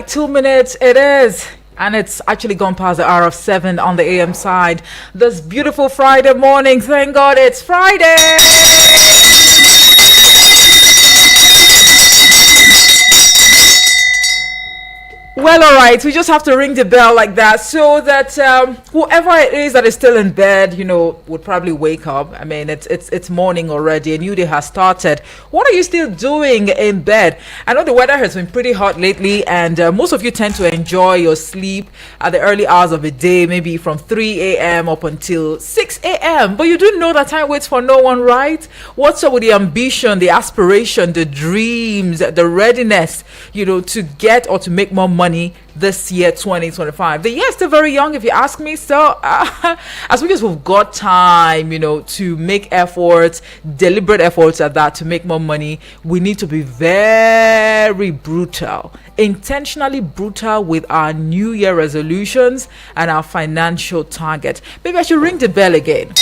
right, 2 minutes it is. And it's actually gone past the hour of 7 on the AM side. This beautiful Friday morning. Thank God it's Friday. Well, all right. We just have to ring the bell like that so that whoever it is that is still in bed, would probably wake up. I mean, it's morning already. A new day has started. What are you still doing in bed? I know the weather has been pretty hot lately, and most of you tend to enjoy your sleep at the early hours of the day, maybe from 3 a.m. up until 6 a.m. But you do know that time waits for no one, right? What's up with the ambition, the aspiration, the dreams, the readiness, to get or to make more money this year 2025? The year is still very young if you ask me, so as much as we've got time to make efforts, deliberate efforts at that, to make more money, we need to be very brutal, intentionally brutal with our new year resolutions and our financial target. Maybe I should ring the bell again.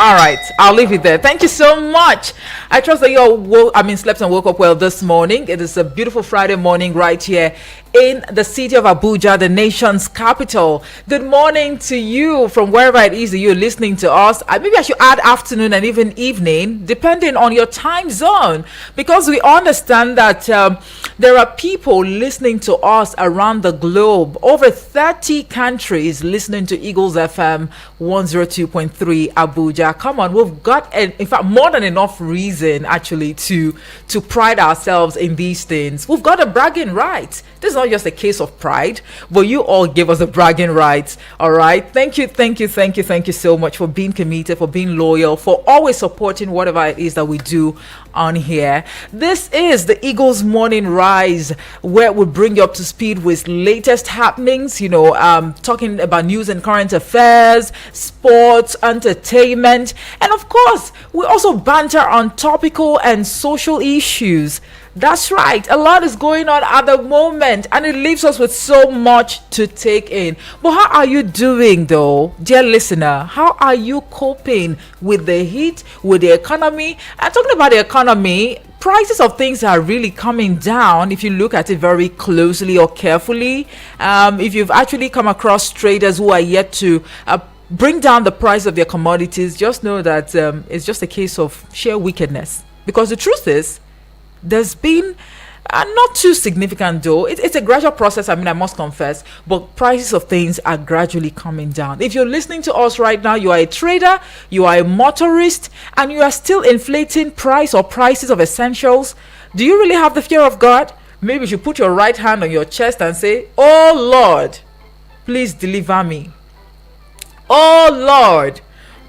All right, I'll leave it there. Thank you so much. I trust that you all slept and woke up well this morning. It is a beautiful Friday morning right here in the city of Abuja, the nation's capital. Good morning to you from wherever it is that you're listening to us. Maybe I should add afternoon and even evening, depending on your time zone, because we understand that there are people listening to us around the globe. Over 30 countries listening to Eagles FM 102.3 Abuja. Come on, we've got, in fact, more than enough reason actually to pride ourselves in these things. We've got a bragging right. This is not just a case of pride, but you all give us a bragging right. All right. Thank you so much for being committed, for being loyal, for always supporting whatever it is that we do on here. This is the Eagles Morning Rise, where we bring you up to speed with latest happenings, talking about news and current affairs, sports, entertainment, and of course, we also banter on topical and social issues. That's right. A lot is going on at the moment, and it leaves us with so much to take in. But how are you doing, though, dear listener? How are you coping with the heat, with the economy? And talking about the economy, prices of things are really coming down if you look at it very closely or carefully. If you've actually come across traders who are yet to bring down the price of their commodities, just know that it's just a case of sheer wickedness. Because the truth is, there's been not too significant, though. It's a gradual process, I must confess, but prices of things are gradually coming down. If you're listening to us right now, you are a trader, you are a motorist, and you are still inflating prices of essentials, do you really have the fear of God? Maybe you should put your right hand on your chest and say, "Oh Lord, please deliver me. Oh Lord,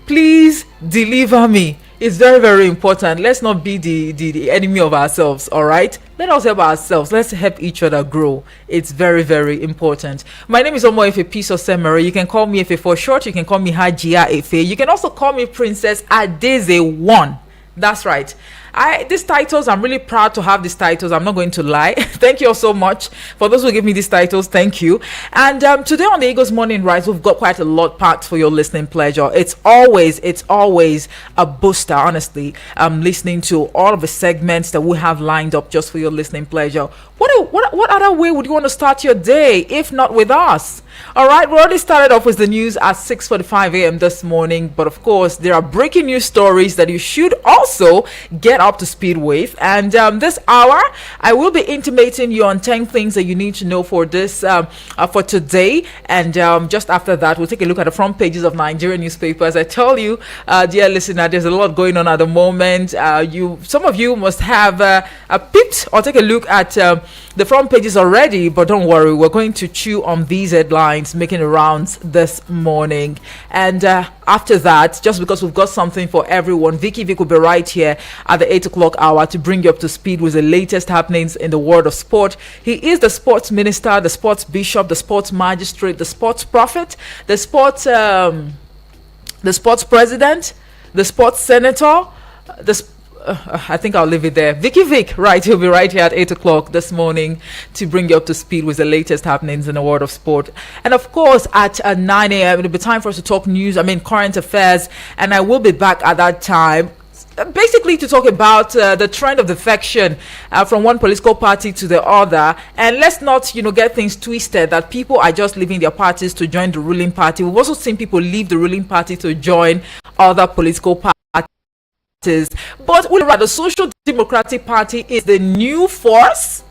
please deliver me." It's very, very important. Let's not be the enemy of ourselves, all right? Let us help ourselves. Let's help each other grow. It's very, very important. My name is Omoefe Peace Osemere. You can call me Efe for short. You can call me Hajia Efe. You can also call me Princess Adeze 1. That's right. These titles, I'm really proud to have these titles. I'm not going to lie. Thank you all so much for those who give me these titles. Thank you. And today on the Eagles Morning Rise, we've got quite a lot packed for your listening pleasure. It's always a booster, honestly. Listening to all of the segments that we have lined up just for your listening pleasure. What other way would you want to start your day if not with us? All right, we already started off with the news at 6:45 a.m. this morning, but of course there are breaking news stories that you should also get up to speed with. And this hour, I will be intimating you on 10 things that you need to know for this for today. And just after that, we'll take a look at the front pages of Nigerian newspapers. I tell you, dear listener, there's a lot going on at the moment. Some of you must have peeped or take a look at the front pages already, but don't worry, we're going to chew on these headlines making the rounds this morning. And after that, just because we've got something for everyone, Vicky Vic will be right here at the 8 o'clock hour to bring you up to speed with the latest happenings in the world of sport. He is the sports minister, the sports bishop, the sports magistrate, the sports prophet, the sports president, the sports senator, I think I'll leave it there. Vicky Vic, right, he'll be right here at 8 o'clock this morning to bring you up to speed with the latest happenings in the world of sport. And of course, at 9 a.m., it'll be time for us to talk news, current affairs, and I will be back at that time basically to talk about the trend of defection from one political party to the other. And let's not, get things twisted that people are just leaving their parties to join the ruling party. We've also seen people leave the ruling party to join other political parties. But the Social Democratic Party is the new force.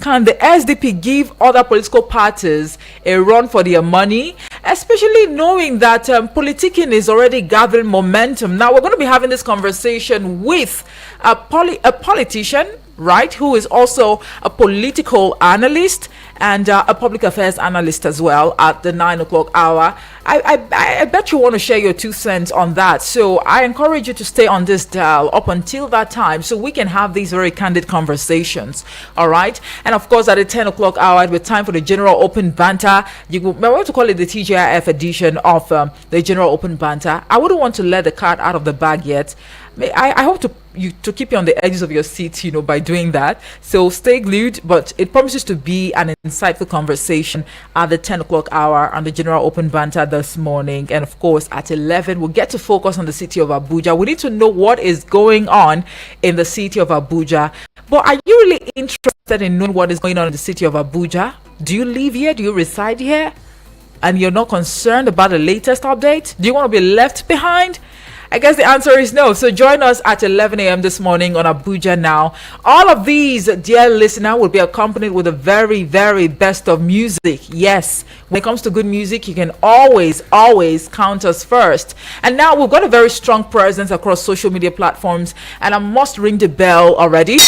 Can the SDP give other political parties a run for their money, especially knowing that politicking is already gathering momentum? Now, we're going to be having this conversation with a politician, right, who is also a political analyst and a public affairs analyst as well at the 9 o'clock hour. I bet you want to share your 2 cents on that. So I encourage you to stay on this dial up until that time so we can have these very candid conversations. All right. And of course, at the 10 o'clock hour, with time for the General Open Banter, I want to call it the TGIF edition of the General Open Banter. I wouldn't want to let the cat out of the bag yet. I hope to keep you on the edges of your seat, by doing that. So stay glued, but it promises to be an insightful conversation at the 10 o'clock hour on the General Open Banter this morning. And of course, at 11, we'll get to focus on the city of Abuja. We need to know what is going on in the city of Abuja. But are you really interested in knowing what is going on in the city of Abuja? Do you live here? Do you reside here? And you're not concerned about the latest update? Do you want to be left behind? I guess the answer is no. So join us at 11 a.m. this morning on Abuja Now. All of these, dear listener, will be accompanied with the very, very best of music. Yes, when it comes to good music, you can always count us first. And now we've got a very strong presence across social media platforms, and I must ring the bell already,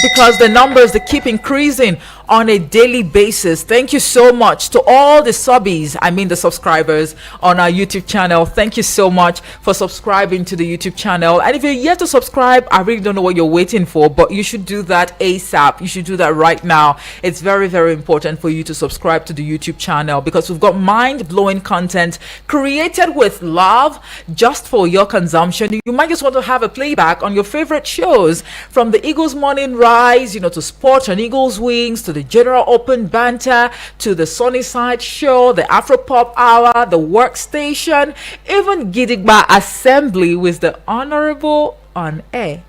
because the numbers, they keep increasing on a daily basis. Thank you so much to all the subbies, the subscribers on our YouTube channel. Thank you so much for subscribing to the YouTube channel. And if you're yet to subscribe, I really don't know what you're waiting for, but you should do that ASAP. You should do that right now. It's very, very important for you to subscribe to the YouTube channel, because we've got mind-blowing content created with love just for your consumption. You might just want to have a playback on your favorite shows, from the Eagles Morning Rise, to Sport and Eagles Wings, to the General Open Banter, to the Sunnyside Show, the Afropop Hour, the Workstation, even Gidigba Assembly with the Honorable on air.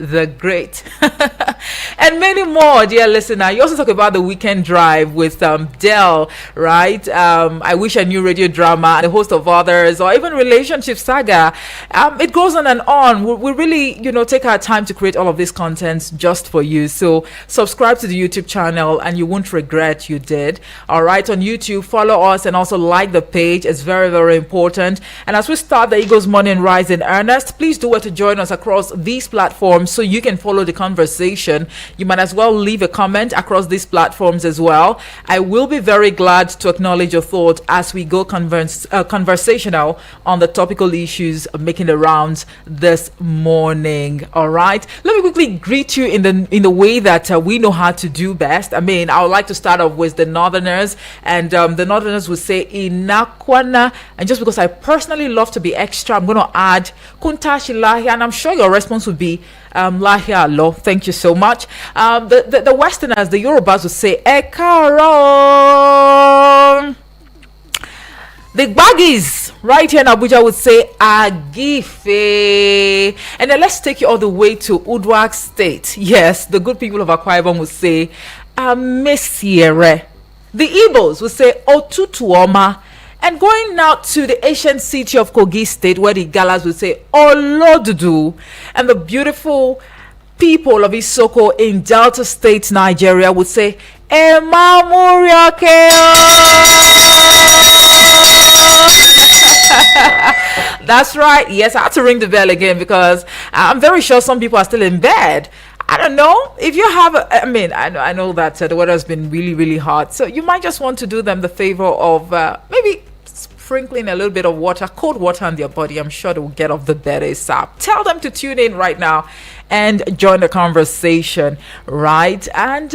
The Great, and many more, dear listener. You also talk about the weekend drive with Dell, right? I Wish I Knew Radio Drama, and a host of others, or even Relationship Saga. It goes on and on. We really, take our time to create all of these contents just for you. So subscribe to the YouTube channel, and you won't regret you did. All right, on YouTube, follow us and also like the page. It's very, very important. And as we start the Eagles Morning Rise in earnest, please do to join us across these platforms so you can follow the conversation. You might as well leave a comment across these platforms as well. I will be very glad to acknowledge your thought as we go conversational on the topical issues making the rounds this morning. All right, let me quickly greet you in the way that we know how to do best. I would like to start off with the Northerners, and the Northerners would say Inakwana, and just because I personally love to be extra, I'm going to add Kuntashi Lahia, and I'm sure your response would be Lahia Alo. Thank you so much. The Westerners, the Yorubas would say Ekaro. The Baggies right here in Abuja would say Agife. And then let's take you all the way to Udwak State. Yes, the good people of Akwa Ibom would say Amesiere. The Igbos would say Otutuoma. And going now to the ancient city of Kogi State, where the Galas would say Olodudu. And the beautiful people of Isoko in Delta State, Nigeria would say Emamuriake. That's right. Yes, I had to ring the bell again because I'm very sure some people are still in bed. I don't know if you have I know that the weather has been really, really hot, so you might just want to do them the favor of maybe sprinkling a little bit of water, cold water on their body. I'm sure they will get off the bed ASAP. Tell them to tune in right now and join the conversation, right? And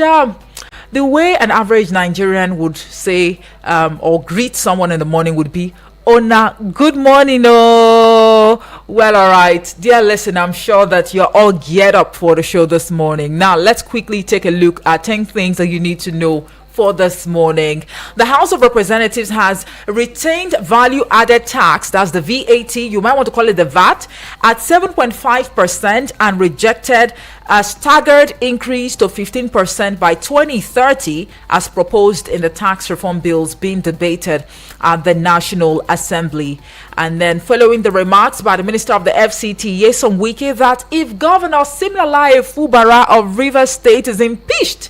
the way an average Nigerian would say or greet someone in the morning would be Ona, good morning. Oh, well, all right, dear listener, I'm sure that you're all geared up for the show this morning. Now, let's quickly take a look at 10 things that you need to know for this morning. The House of Representatives has retained value added tax, that's the VAT, you might want to call it the VAT, at 7.5% and rejected a staggered increase to 15% by 2030 as proposed in the tax reform bills being debated at the National Assembly. And then following the remarks by the Minister of the FCT, Nyesom Wike, that if Governor Siminalayi Fubara of Rivers State is impeached,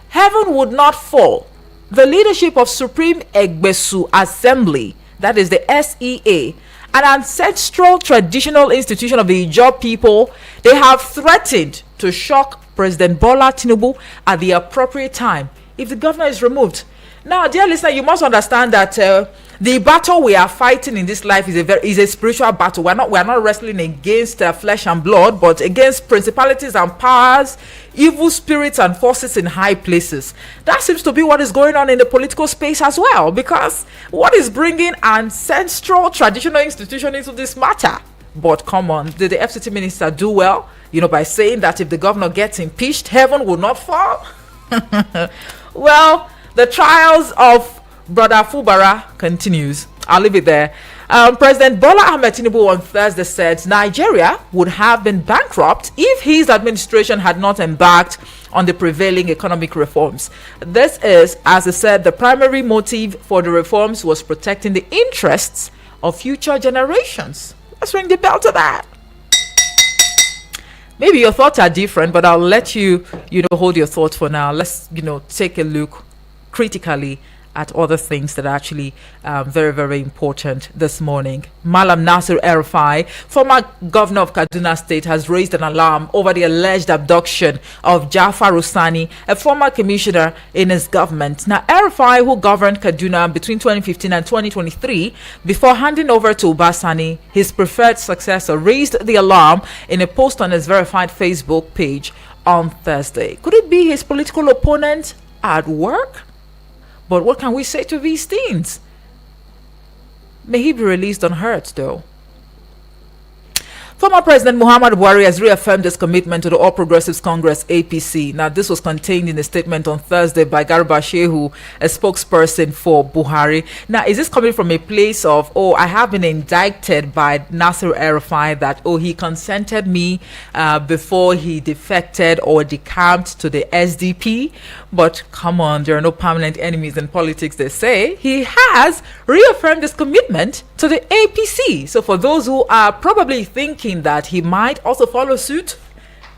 heaven would not fall. The leadership of Supreme Egbesu Assembly, that is the SEA, an ancestral traditional institution of the Ijaw people, they have threatened to shock President Bola Tinubu at the appropriate time if the governor is removed. Now, dear listener, you must understand that the battle we are fighting in this life is a spiritual battle. We're not wrestling against flesh and blood, but against principalities and powers, evil spirits and forces in high places. That seems to be what is going on in the political space as well, because what is bringing ancestral traditional institution into this matter? But come on, did the FCT minister do well, by saying that if the governor gets impeached, heaven will not fall? Well, the trials of Brother Fubara continues. I'll leave it there. President Bola Ahmed Tinubu on Thursday said Nigeria would have been bankrupt if his administration had not embarked on the prevailing economic reforms. This is, as I said, the primary motive for the reforms was protecting the interests of future generations. Let's ring the bell to that. Maybe your thoughts are different, but I'll let you, hold your thoughts for now. Let's, take a look critically at other things that are actually very, very important this morning. Malam Nasir El-Rufai, former governor of Kaduna State, has raised an alarm over the alleged abduction of Jafar Usani, a former commissioner in his government. Now, El-Rufai, who governed Kaduna between 2015 and 2023, before handing over to Ubasani, his preferred successor, raised the alarm in a post on his verified Facebook page on Thursday. Could it be his political opponent at work? But what can we say to these things? May he be released unhurt, though. Former President Muhammadu Buhari has reaffirmed his commitment to the All Progressives Congress (APC). Now, this was contained in a statement on Thursday by Garba Shehu, a spokesperson for Buhari. Now, is this coming from a place of, I have been indicted by Nasir El-Rufai that, he consented me before he defected or decamped to the SDP? But come on, there are no permanent enemies in politics, they say. He has reaffirmed his commitment to the APC. So for those who are probably thinking that he might also follow suit,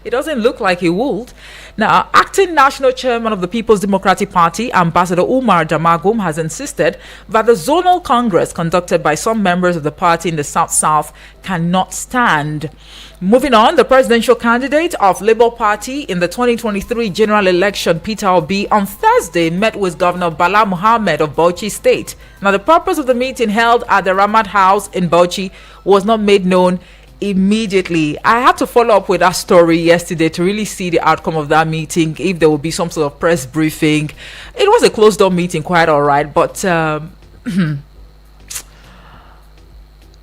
it doesn't look like he would. Now, acting national chairman of the People's Democratic Party, Ambassador Umar Damagum, has insisted that the zonal congress conducted by some members of the party in the South cannot stand. Moving on, the presidential candidate of Labour Party in the 2023 general election, Peter Obi, on Thursday met with Governor Bala Mohammed of Bauchi State. Now, the purpose of the meeting held at the Ramad House in Bauchi was not made known immediately. I had to follow up with that story yesterday to really see the outcome of that meeting, if there would be some sort of press briefing. It was a closed door meeting, quite all right, but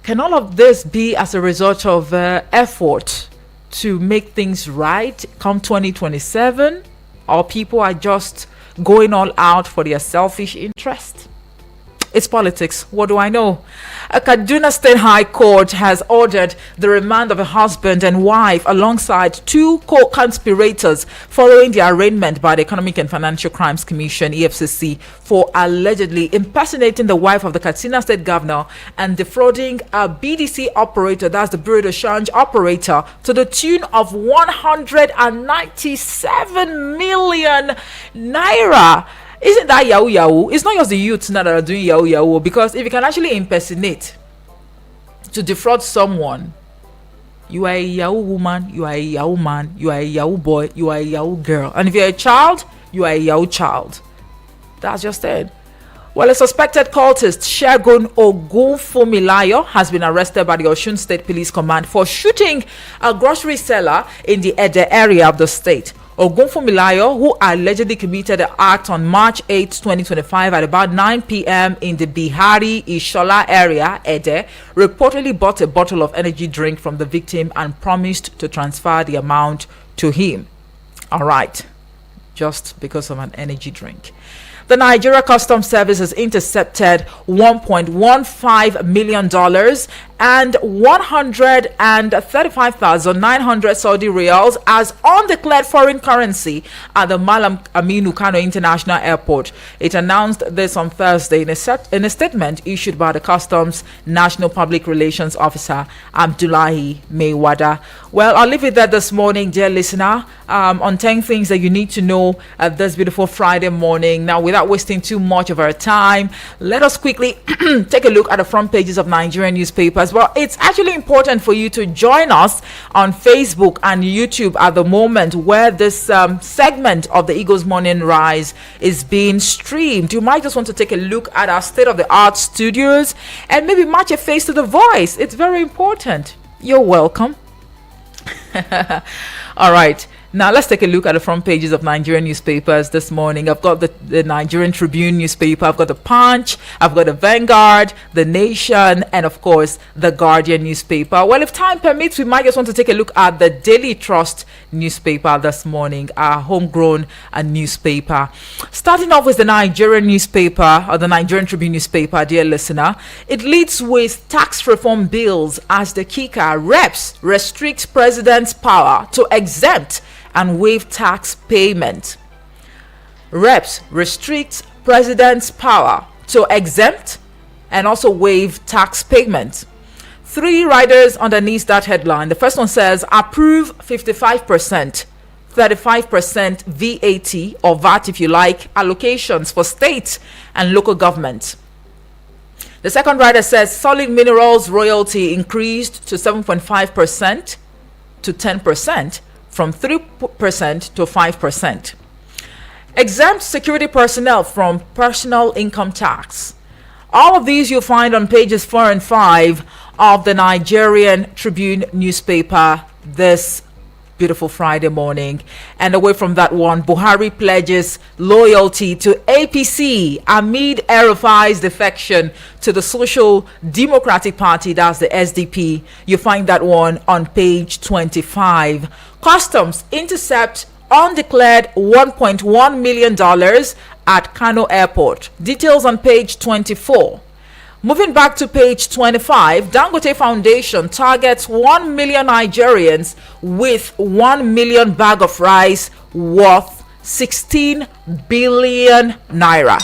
can all of this be as a result of effort to make things right come 2027, or people are just going all out for their selfish interest? It's politics. What do I know? A Kaduna State High Court has ordered the remand of a husband and wife alongside two co-conspirators following the arraignment by the Economic and Financial Crimes Commission, EFCC, for allegedly impersonating the wife of the Katsina State Governor and defrauding a BDC operator, that's the Bureau de Change operator, to the tune of 197 million naira. Isn't that yahoo yahoo? It's not just the youths now that are doing yahoo yahoo, because if you can actually impersonate to defraud someone, you are a yahoo woman, you are a yahoo man, you are a yahoo boy, you are a yahoo girl, and if you're a child, you are a yahoo child. That's just it. Well, a suspected cultist, Segun Ogunfunmilayo, has been arrested by the Osun State Police Command for shooting a grocery seller in the Ede area of the state. Ogunfunmilayo, who allegedly committed the act on March 8, 2025 at about 9 p.m. in the Bihari Ishola area, Ede, reportedly bought a bottle of energy drink from the victim and promised to transfer the amount to him. All right. just because of an energy drink. The Nigeria Customs Service has intercepted $1.15 million and 135,900 Saudi riyals as undeclared foreign currency at the Malam Aminu Kano International Airport. It announced this on Thursday in a statement issued by the Customs National Public Relations Officer Abdullahi Maywada. Well, I'll leave it there this morning, dear listener, on 10 things that you need to know at this beautiful Friday morning. Now, without wasting too much of our time, let us quickly take a look at the front pages of Nigerian newspapers. Well, it's actually important for you to join us on Facebook and YouTube at the moment, where this segment of the Eagles Morning Rise is being streamed. You might just want to take a look at our state-of-the-art studios and maybe match your face to the voice. It's very important. You're welcome. All right. Now, let's take a look at the front pages of Nigerian newspapers this morning. I've got the Nigerian Tribune newspaper, I've got the Punch, I've got the Vanguard, the Nation, and of course, the Guardian newspaper. Well, if time permits, we might just want to take a look at the Daily Trust newspaper this morning, our homegrown newspaper. Starting off with the Nigerian newspaper, or the Nigerian Tribune newspaper, dear listener, it leads with tax reform bills as the kicker. Reps restrict president's power to exempt and waive tax payment. Reps restrict president's power to exempt and also waive tax payment. 3 riders underneath that headline. The first one says, approve 55%, 35% VAT or VAT if you like, allocations for state and local government. The second rider says, solid minerals royalty increased to 7.5% to 10%. From 3% to 5%. Exempt security personnel from personal income tax. All of these you'll find on pages 4 and 5 of the Nigerian Tribune newspaper this beautiful Friday morning. And away from that one, Buhari pledges loyalty to APC amid El-Rufai's defection to the Social Democratic Party, that's the SDP. You find that one on page 25. Customs intercept undeclared $1.1 million at Kano Airport. Details on page 24. Moving back to page 25, Dangote Foundation targets 1 million Nigerians with 1 million bag of rice worth 16 billion naira.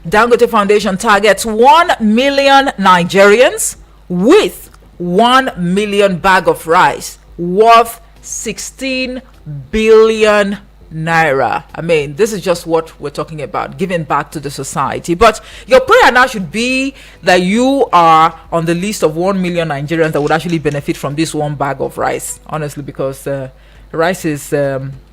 Dangote Foundation targets 1 million Nigerians with 1 million bag of rice worth 16 billion naira. I mean, this is just what we're talking about, giving back to the society. But your prayer now should be that you are on the list of 1 million Nigerians that would actually benefit from this one bag of rice, honestly, because rice is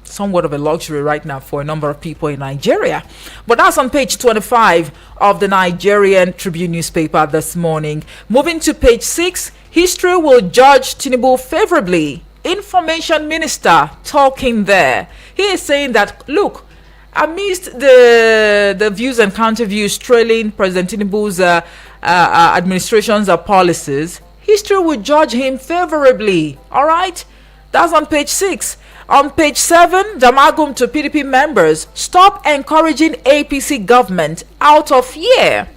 somewhat of a luxury right now for a number of people in Nigeria. But that's on page 25 of the Nigerian Tribune newspaper this morning. Moving to page 6, history will judge Tinubu favorably. Information Minister talking there. He is saying that, look, amidst the views and counter views trailing President Tinubu's administration's policies, history will judge him favorably. All right, that's on page 6. On page 7, Damagum to PDP members, stop encouraging APC government out of here.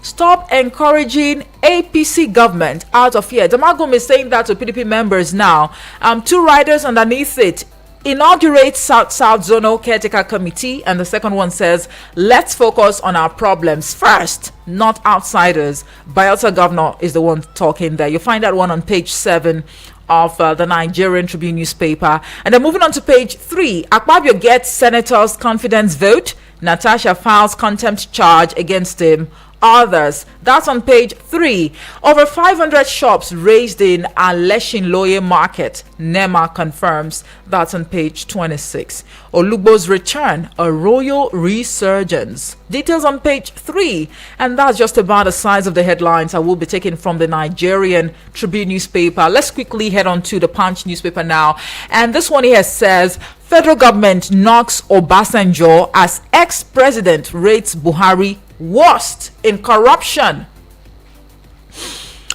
Stop encouraging APC government out of here. Damagum is saying that to PDP members now. 2 riders underneath it. Inaugurate South Zonal Caretaker Committee, and the second one says, let's focus on our problems first, not outsiders. Bayelsa Governor is the one talking there. You'll find that one on page 7 of the Nigerian Tribune newspaper. And then moving on to page 3, Akpabio gets Senator's confidence vote. Natasha files contempt charge against him. Others, that's on page 3. Over 500 shops raised in Aleshin Loye Market, NEMA confirms. That's on page 26. Olugbo's return, a royal resurgence. Details on page 3. And that's just about the size of the headlines I will be taking from the Nigerian Tribune newspaper. Let's quickly head on to the Punch newspaper now. And this one here says, federal government knocks Obasanjo as ex-president rates Buhari worst in corruption.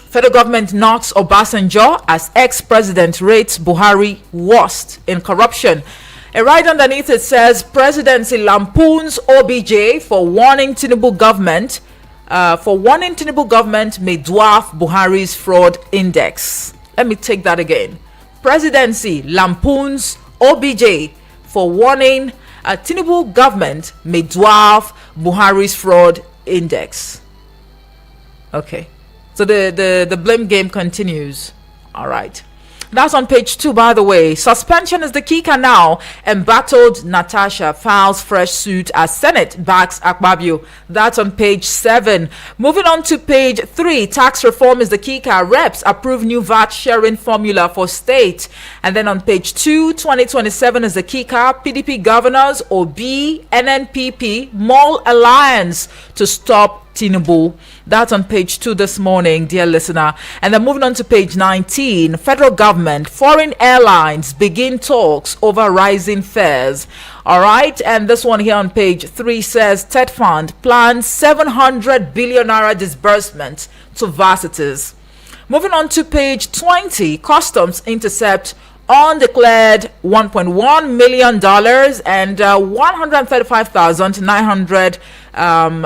Federal government knocks Obasanjo as ex-president rates Buhari worst in corruption. And right underneath it says presidency lampoons OBJ for warning Tinubu government may dwarf Buhari's fraud index. Let me take that again. Presidency lampoons OBJ for warning Tinubu government may dwarf Buhari's fraud index. Okay, so the blame game continues. All right. That's on page 2, by the way. Suspension is the kicker now. Embattled Natasha files fresh suit as Senate backs Akpabio. That's on page 7. Moving on to page 3. Tax reform is the kicker. Reps approve new VAT sharing formula for state. And then on page 2, 2027 is the kicker. PDP governors, OB, NNPP, Mall Alliance to stop Tinubu. That's on page 2 this morning, dear listener. And then moving on to page 19, federal government, foreign airlines begin talks over rising fares. All right, and this one here on page 3 says TED Fund plans 700 billion naira disbursement to varsities. Moving on to page 20, customs intercept undeclared $1.1 million and 135,900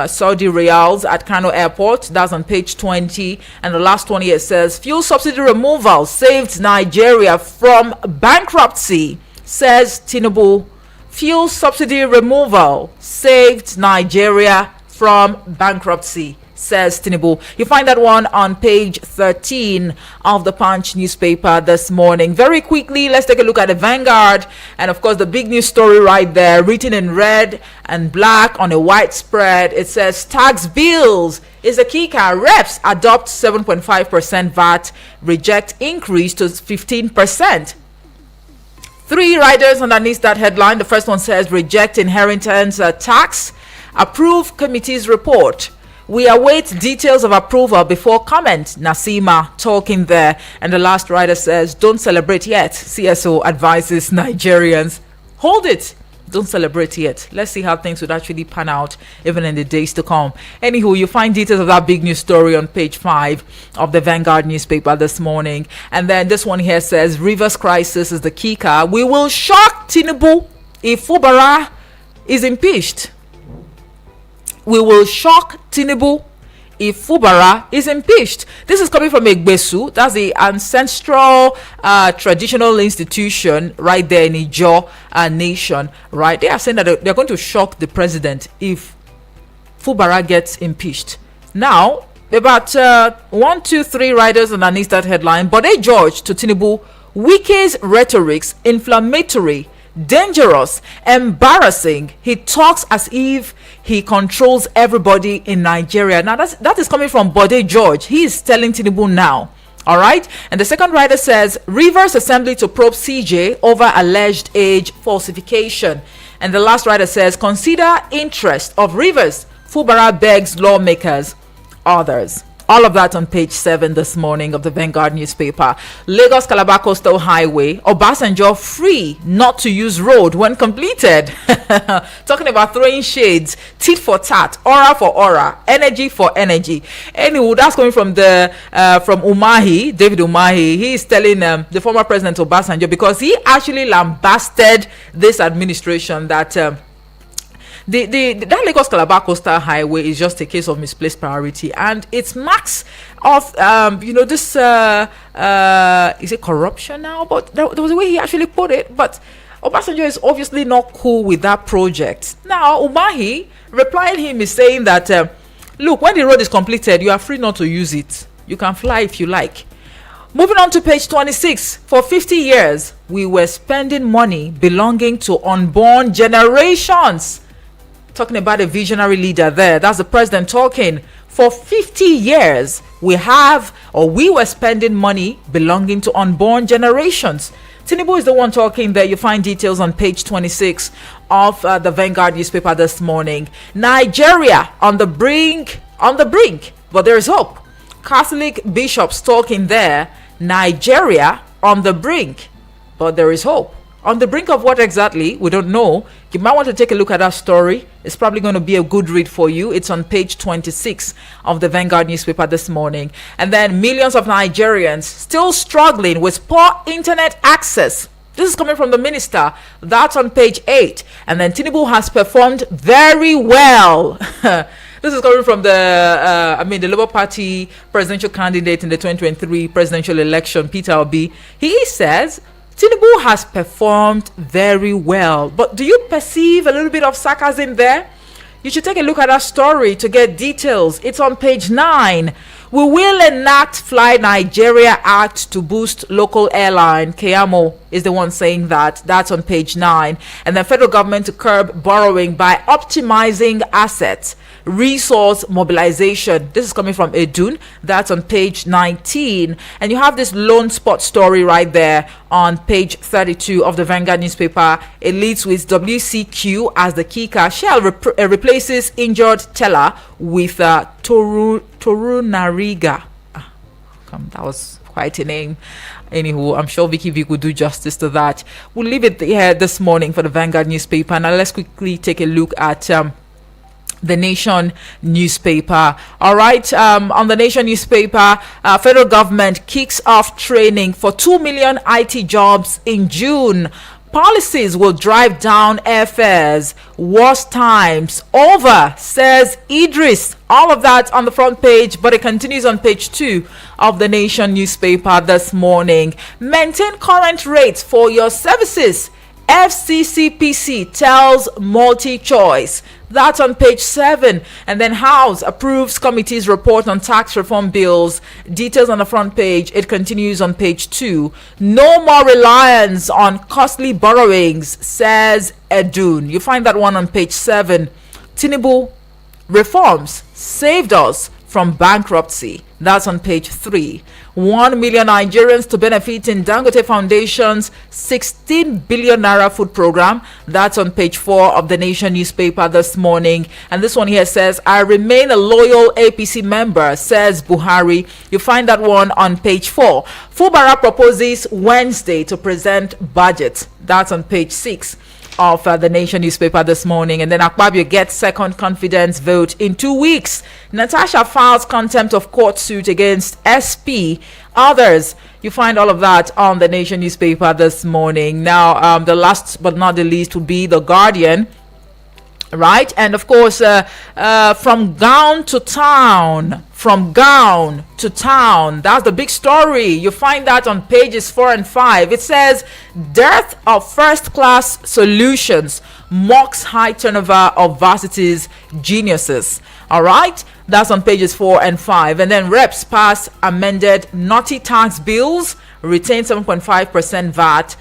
Saudi Riyals at Kano Airport. That's on page 20. And the last one here says fuel subsidy removal saved Nigeria from bankruptcy, says Tinubu. Fuel subsidy removal saved Nigeria from bankruptcy, says Tinubu. You find that one on page 13 of the Punch newspaper this morning. Very quickly, let's take a look at the Vanguard. And of course, the big news story right there, written in red and black on a white spread. It says tax bills is a kicker. Reps adopt 7.5% VAT, reject increase to 15%. 3 riders underneath that headline. The first one says reject inheritance tax, approve committee's report. We await details of approval before comment. Nasima talking there. And the last writer says, don't celebrate yet. CSO advises Nigerians, hold it. Don't celebrate yet. Let's see how things would actually pan out even in the days to come. Anywho, you find details of that big news story on page 5 of the Vanguard newspaper this morning. And then this one here says, Rivers crisis is the kicker. We will shock Tinubu if Fubara is impeached. We will shock Tinubu if Fubara is impeached. This is coming from Egbesu. That's the ancestral traditional institution right there in Ijaw nation, right? They are saying that they're going to shock the president if Fubara gets impeached. Now, about 1, 2, 3 riders underneath that headline. Bode George to Tinubu, Wike's rhetorics inflammatory, dangerous, embarrassing. He talks as if he controls everybody in Nigeria. Now that is coming from Bode George. He is telling Tinubu now. All right. And the second writer says Rivers Assembly to probe CJ over alleged age falsification. And the last writer says consider interest of Rivers. Fubara begs lawmakers, others. All of that on page 7 this morning of the Vanguard newspaper. Lagos Calabar Coastal Highway, Obasanjo free not to use road when completed. Talking about throwing shades, tit for tat, aura for aura, energy for energy. Anyway, that's coming from from Umahi, David Umahi. He is telling the former president Obasanjo, because he actually lambasted this administration that that Lagos Calabar Coastal Highway is just a case of misplaced priority, and it's marks of this is it corruption now? But there was a way he actually put it. But Obasanjo is obviously not cool with that project. Now Umahi replying him is saying that look, when the road is completed, you are free not to use it. You can fly if you like. Moving on to page 26. For 50 years, we were spending money belonging to unborn generations. Talking about a visionary leader there. That's the president talking. For 50 years, we were spending money belonging to unborn generations. Tinubu is the one talking there. You find details on page 26 of the Vanguard newspaper this morning. Nigeria on the brink, but there is hope. Catholic bishops talking there. Nigeria on the brink, but there is hope. On the brink of what exactly? We don't know. You might want to take a look at that story. It's probably going to be a good read for you. It's on page 26 of the Vanguard newspaper this morning. And then millions of Nigerians still struggling with poor internet access. This is coming from the minister. That's on page 8. And then Tinubu has performed very well. This is coming from the Labour Party presidential candidate in the 2023 presidential election, Peter Obi. He says Tinubu has performed very well. But do you perceive a little bit of sarcasm there? You should take a look at that story to get details. It's on page 9. We will enact Fly Nigeria Act to boost local airline. Keyamo is the one saying that. That's on page 9. And the federal government to curb borrowing by optimizing assets. Resource mobilization. This is coming from Edun. That's on page 19. And you have this Lone Spot story right there on page 32 of the Vanguard newspaper. It leads with WCQ as the kicker. Shell replaces injured teller with Toru Nariga. That was quite a name. Anywho, I'm sure Vicky V could do justice to that. We'll leave it here this morning for the Vanguard newspaper. Now let's quickly take a look at the Nation newspaper. All right, on the Nation newspaper, federal government kicks off training for 2 million IT jobs in June. Policies will drive down airfares. Worst times over, says Idris. All of that on the front page, but it continues on page 2 of the Nation newspaper this morning. Maintain current rates for your services. FCCPC tells MultiChoice. That's on page 7. And then House approves committee's report on tax reform bills. Details on the front page. It continues on page 2. No more reliance on costly borrowings, says Edun. You find that one on page 7. Tinubu reforms saved us from bankruptcy. That's on page 3. 1 million Nigerians to benefit in Dangote Foundation's 16 billion naira food program. That's on page 4 of the Nation newspaper this morning. And this one here says, I remain a loyal APC member, says Buhari. You find that one on page 4. Fubara proposes Wednesday to present budget. That's on page 6 of the Nation newspaper this morning. And then Akpabio gets second confidence vote in 2 weeks. Natasha files contempt of court suit against SP. Others, you find all of that on the Nation newspaper this morning. Now, the last but not the least would be The Guardian. Right, and of course, from gown to town, that's the big story. You find that on pages 4 and 5. It says, dearth of first-class solutions mocks high turnover of varsities geniuses. All right, that's on pages 4 and 5. And then reps pass amended naughty tax bills, retain 7.5% VAT.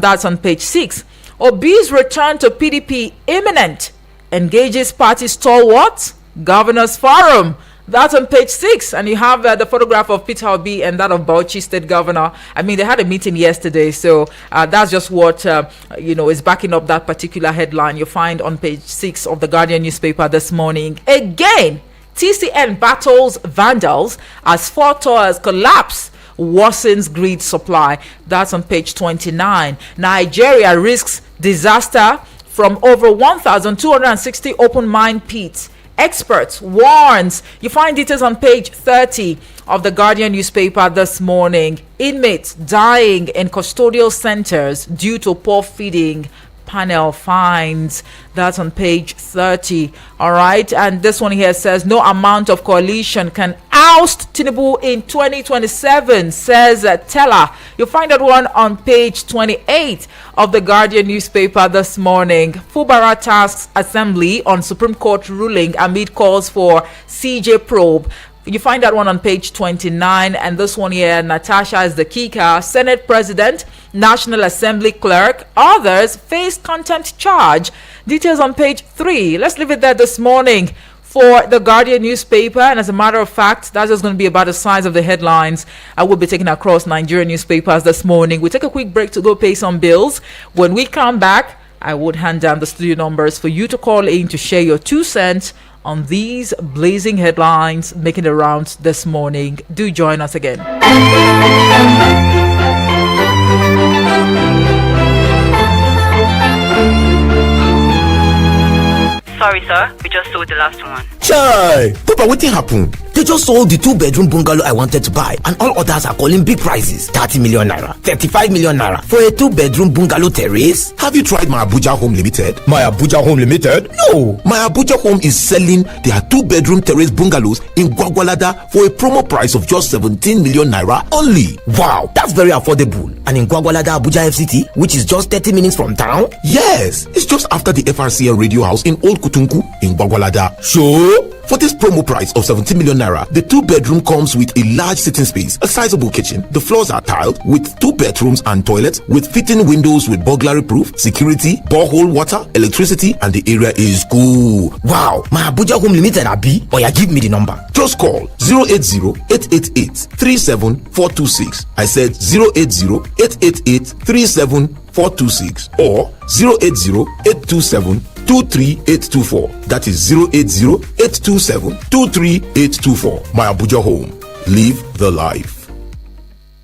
That's on page 6. Obi's return to PDP imminent. Engages party stalwarts, Governors Forum. That's on page 6. And you have the photograph of Peter Obi and that of Bauchi State Governor. I mean, they had a meeting yesterday. So that's just what, is backing up that particular headline you find on page 6 of the Guardian newspaper this morning. Again, TCN battles vandals as 4 towers collapse. Worsens grid supply. That's on page 29. Nigeria risks disaster from over 1,260 open mine pits. Experts warns. You find details on page 30 of the Guardian newspaper this morning. Inmates dying in custodial centers due to poor feeding. Panel finds. That's on page 30. All right, and this one here says no amount of coalition can oust Tinubu in 2027, says Teller. You'll find that one on page 28 of the Guardian newspaper this morning. Fubara tasks Assembly on Supreme Court ruling amid calls for CJ probe. You find that one on page 29. And this one here, Natasha is the kicker. Senate President, National Assembly Clerk, others face contempt charge. Details on page 3. Let's leave it there this morning for the Guardian newspaper. And as a matter of fact, that's just going to be about the size of the headlines I will be taking across Nigerian newspapers this morning. We'll take a quick break to go pay some bills. When we come back, I would hand down the studio numbers for you to call in to share your 2 cents on these blazing headlines making the rounds this morning. Do join us again. Sorry, sir. We just sold the last one. Chai! Papa, what happened? They just sold the 2-bedroom bungalow I wanted to buy, and all others are calling big prices. 30 million naira, 35 million naira for a 2-bedroom bungalow terrace. Have you tried My Abuja Home Limited? My Abuja Home Limited? No! My Abuja Home is selling their 2-bedroom terrace bungalows in Gwagwalada for a promo price of just 17 million naira only. Wow, that's very affordable. And in Gwagwalada, Abuja FCT, which is just 30 minutes from town? Yes, it's just after the FRCN radio house in Old Kutunku in Gwagwalada. Sure. For this promo price of 17 million naira, the 2-bedroom comes with a large sitting space, a sizable kitchen. The floors are tiled with 2 bathrooms and toilets with fitting windows with burglary proof, security, borehole water, electricity, and the area is cool. Wow, My Abuja Home Limited, Abi. Oh yeah, give me the number. Just call 080-888-37426. I said 080-888-37426 or 080-827-23824. That is 080-827-23824. My Abuja Home. Live the life.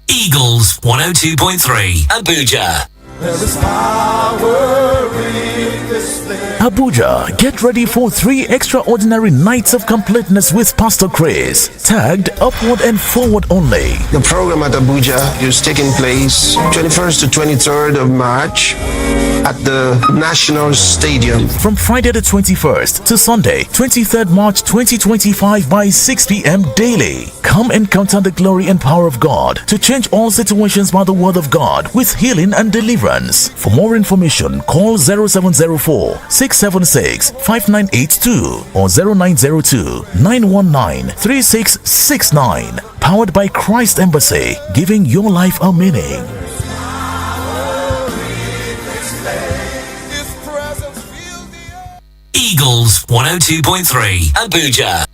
Eagles 102.3 Abuja. There is power in this place. Abuja, get ready for 3 extraordinary nights of completeness with Pastor Chris, tagged Upward and Forward Only. The program at Abuja is taking place 21st to 23rd of March at the National Stadium. From Friday the 21st to Sunday, 23rd March 2025 by 6 p.m. daily. Come encounter the glory and power of God to change all situations by the word of God with healing and deliverance. For more information, call 0704 676 5982 or 0902 919 3669. Powered by Christ Embassy, giving your life a meaning. Eagles 102.3 Abuja.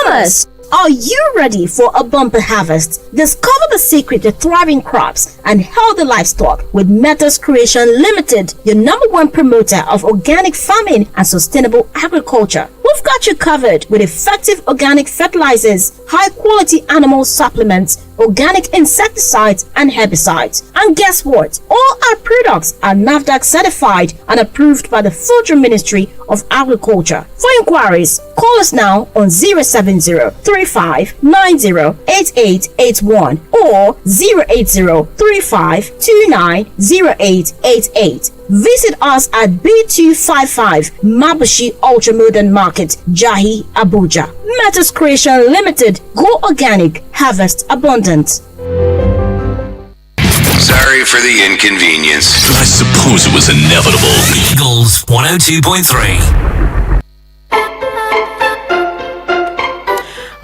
Farmers, are you ready for a bumper harvest? Discover the secret to thriving crops and healthy livestock with Metas Creation Limited, your #1 promoter of organic farming and sustainable agriculture. We've got you covered with effective organic fertilizers, high-quality animal supplements, organic insecticides, and herbicides. And guess what? All our products are NAFDAC certified and approved by the Federal Ministry of Agriculture. For inquiries, call us now on 070-3590-8881 or 080-3529-0888. Visit us at B255 Mabushi Ultramodern Market, Jahi, Abuja. Metas Creation Limited. Go organic, harvest abundant. Sorry for the inconvenience. I suppose it was inevitable. Eagles 102.3.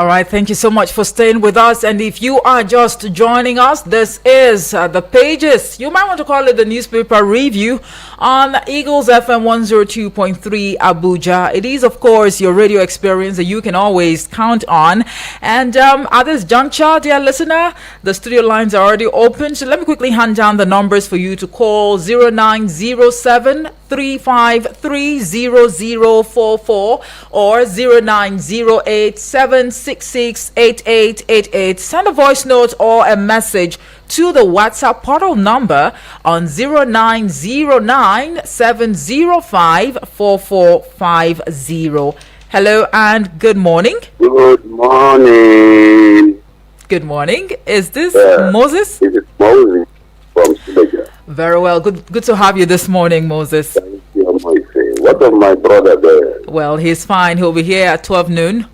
All right, thank you so much for staying with us. And if you are just joining us, this is the pages. You might want to call it the newspaper review on Eagles FM 102.3 Abuja. It is, of course, your radio experience that you can always count on. And at this juncture, dear listener, the studio lines are already open. So let me quickly hand down the numbers for you to call 0907 3530044 or 0908-766-8888. Send a voice note or a message to the WhatsApp portal number on 0909-705-4450. Hello and good morning. Good morning. Good morning. Is this Moses? This is Moses from Suleja. Very well. Good to have you this morning, Moses. Thank you, Moise. What of my brother there? Well, he's fine. He'll be here at 12 noon.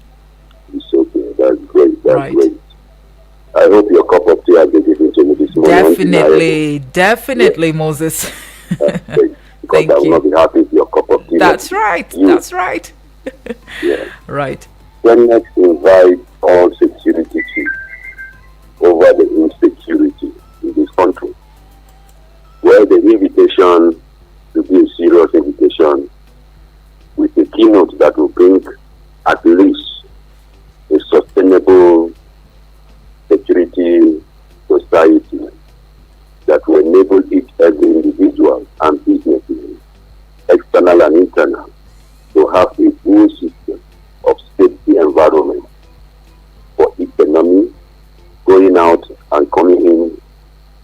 It's okay. That's great. That's Right. great. I hope your cup of tea has been given to me this morning. Definitely, Moses. That's great. Because Thank I will you. not be happy with your cup of tea. That's right. You. That's right. Yeah. Right. Then next invite all security chiefs over the insecurity in this country. Where the invitation to be a serious invitation with a keynote that will bring at least a sustainable security society that will enable each every individual and businesses, external and internal, to have a good system of safety environment for economy, going out and coming in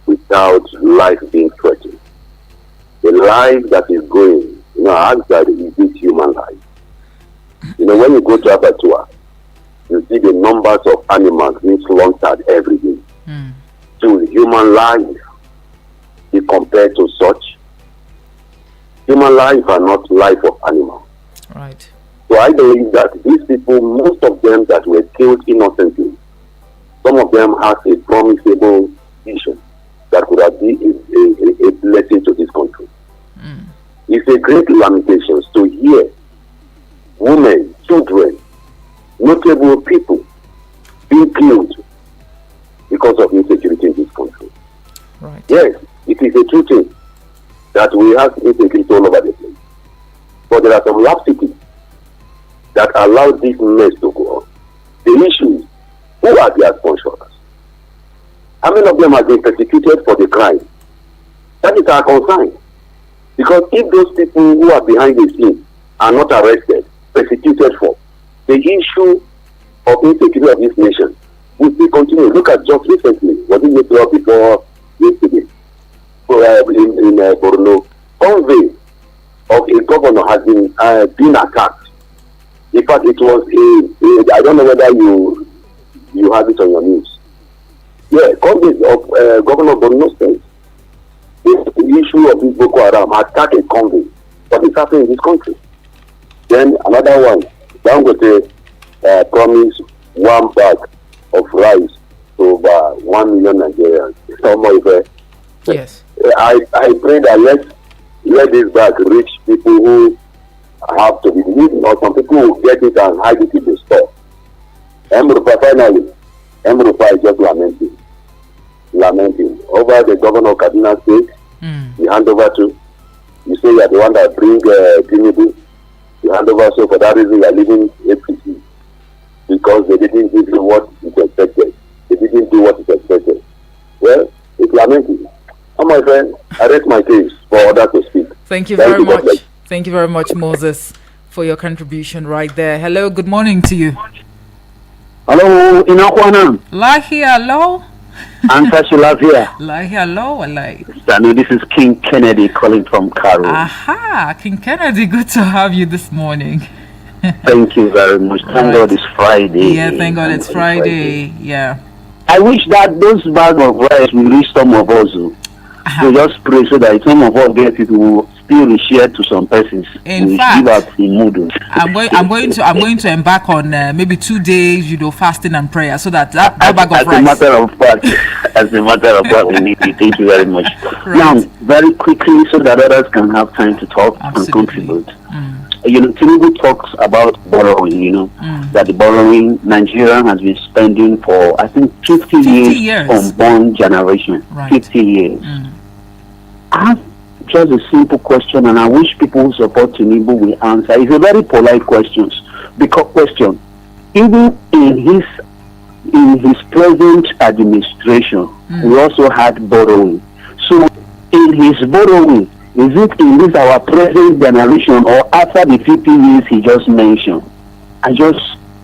without life being threatened. A life that is going I ask that, is this human life? When you go to abattoir, you see the numbers of animals being slaughtered every day. So human life is compared to such. Human life are not life of animals. Right. So I believe that these people, most of them that were killed innocently, some of them have a promisable vision that could have been a blessing to this country. It's a great lamentation to hear women, children, notable people being killed because of insecurity in this country. Right. Yes, it is a true thing that we have insecurity all over the place. But there are some laxities that allow this mess to go on. The issue is, who are their sponsors? How many of them have been persecuted for the crime? That is our concern. Because if those people who are behind the scene are not arrested, persecuted for, the issue of insecurity of this nation will still continue. Look at just recently, was it before yesterday? In Borno, convoy of a governor has been attacked. In fact, it was I don't know whether you have it on your news. Yeah, convoy of Governor Borno State. The issue of this Boko Haram attack a convoy. What is happening in this country? Then another one, Dangote promised 1 bag of rice to over 1 million Nigerians. Yes. I pray that let this bag reach people who have to be needing, or some people who get it and hide it in the store. Finally, Mrupa is just lamenting over the governor of Kaduna State. You hand over to, you say you are the one that bring Tinubu. You hand over, so for that reason you are leaving APC because they didn't give you what is expected. They didn't do what is expected. Well, it's lamenting. Oh, my friend, I rest my case for others to speak. Thank you very much. Thank you very much, Moses, for your contribution right there. Hello, good morning to you. Hello, Inakwana. Lahi, hello. Answer Shilavia. Lahi, hello, Lahi. This is King Kennedy calling from Cairo. Aha, King Kennedy, good to have you this morning. Thank you very much. Thank God it's Friday. Yeah, thank God it's Friday. Yeah. I wish that those bags of rice will reach some of us. So just pray so that some of us get it, will still be shared to some persons. In fact, give out in noodles. I'm going to embark on maybe 2 days, fasting and prayer, so that bag of rice. As a matter of fact, we need it. Thank you very much. Right. Now, very quickly, so that others can have time to talk and contribute. Tinubu talks about borrowing. That the borrowing Nigeria has been spending for, I think, 50 years on bond generation. Right. 50 years. I have just a simple question, and I wish people who support Tinubu will answer. It's a very polite question. Even in his present administration, we also had borrowing. So, in his borrowing, is it in this our present generation or after the 50 years he just mentioned? I just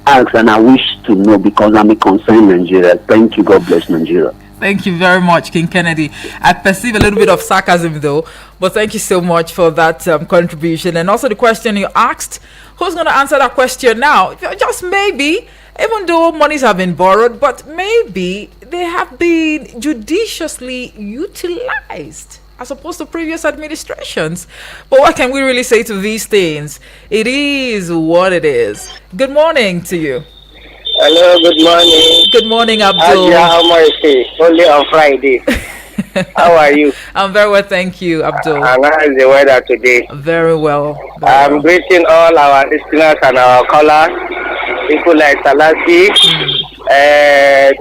ask and I wish to know because I'm a concerned Nigeria. Thank you. God bless Nigeria. Thank you very much, King Kennedy. I perceive a little bit of sarcasm though, but thank you so much for that contribution. And also the question you asked, who's going to answer that question now? Just maybe, even though monies have been borrowed, but maybe they have been judiciously utilized as opposed to previous administrations. But what can we really say to these things? It is what it is. Good morning to you. Hello, good morning. Good morning, Abdul. Only on Friday. How are you? I'm very well, thank you, Abdul. And how is the weather today? Very well. I'm greeting all our listeners and our callers, people like Salasi,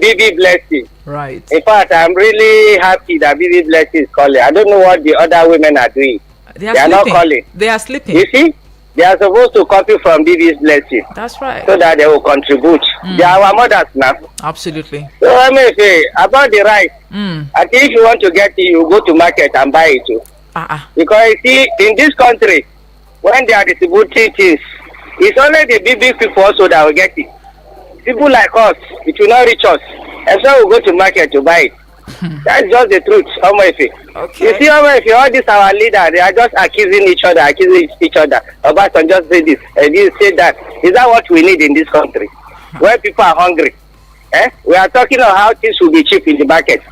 BB Blessing. Right. In fact, I'm really happy that BB Blessing is calling. I don't know what the other women are doing. They are not calling. They are sleeping. You see? They are supposed to copy from BB's Blessing. That's right. So that they will contribute. They are our mothers now. Absolutely. So let me say, about the rice, I think if you want to get it, you go to market and buy it too. Because you see, in this country, when they are distributing things, it's only the big people also that will get it. People like us, it will not reach us. And so we go to market to buy it. That's just the truth, Omoife. Okay. You see, Omoife, all these our leaders, they are just accusing each other. Obasanjo just say this, and you say that. Is that what we need in this country? Where people are hungry? We are talking of how things will be cheap in the market.